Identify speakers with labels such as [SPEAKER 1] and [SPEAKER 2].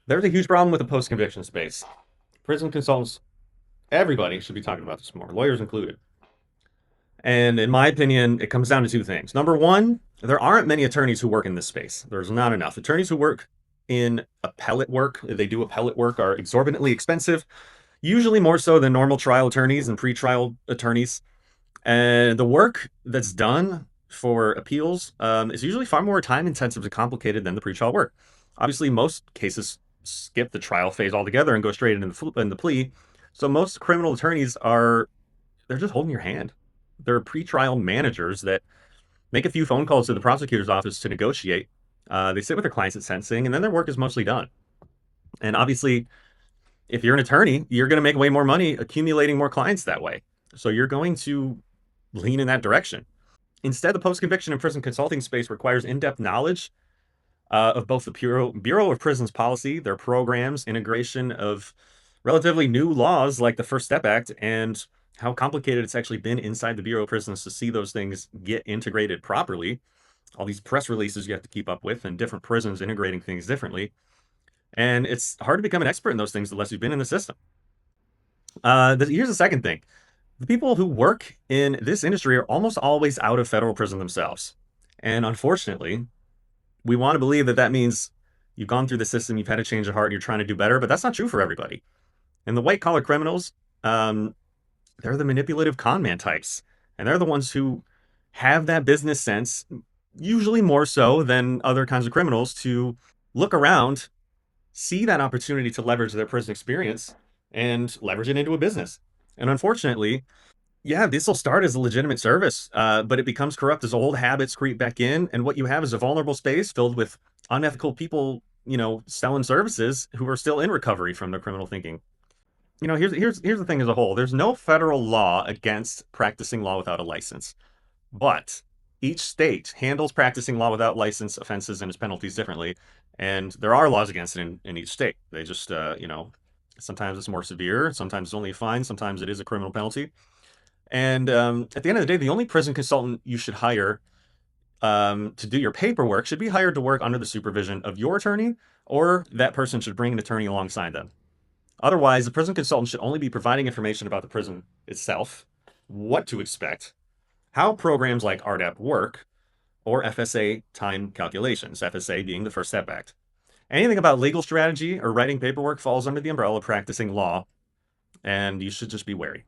[SPEAKER 1] There's a huge problem with the post-conviction space. Prison consultants, everybody should be talking about this more, lawyers included. And in my opinion, it comes down to two things. Number one, there aren't many attorneys who work in this space. There's not enough. Attorneys who work in appellate work, they do appellate work, are exorbitantly expensive, usually more so than normal trial attorneys and pretrial attorneys. And the work that's done for appeals is usually far more time intensive and complicated than the pretrial work. Obviously, most cases skip the trial phase altogether and go straight into the plea. So most criminal attorneys are they're just holding your hand. They're pretrial managers that make a few phone calls to the prosecutor's office to negotiate. They sit with their clients at sentencing, and then their work is mostly done. And obviously, if you're an attorney, you're going to make way more money accumulating more clients that way. So you're going to lean in that direction. Instead, the post-conviction and prison consulting space requires in-depth knowledge of both the Bureau of Prisons policy, their programs, integration of relatively new laws like the First Step Act, and how complicated it's actually been inside the Bureau of Prisons to see those things get integrated properly. All these press releases you have to keep up with, and different prisons integrating things differently. And it's hard to become an expert in those things unless you've been in the system. Here's the second thing: the people who work in this industry are almost always out of federal prison themselves. And unfortunately, we want to believe that that means you've gone through the system, you've had a change of heart, and you're trying to do better, but that's not true for everybody. And the white collar criminals, they're the manipulative con man types. And they're the ones who have that business sense, usually more so than other kinds of criminals, to look around, see that opportunity to leverage their prison experience and leverage it into a business. And unfortunately, yeah, this will start as a legitimate service, but it becomes corrupt as old habits creep back in. And what you have is a vulnerable space filled with unethical people, selling services who are still in recovery from their criminal thinking. Here's the thing as a whole. There's no federal law against practicing law without a license, but each state handles practicing law without license offenses and its penalties differently, and there are laws against it in each state. They just, sometimes it's more severe, sometimes it's only a fine, sometimes it is a criminal penalty. And at the end of the day, the only prison consultant you should hire to do your paperwork should be hired to work under the supervision of your attorney, or that person should bring an attorney alongside them. Otherwise, the prison consultant should only be providing information about the prison itself, what to expect, how programs like RDAP work, or FSA time calculations, FSA being the First Step Act. Anything about legal strategy or writing paperwork falls under the umbrella of practicing law, and you should just be wary.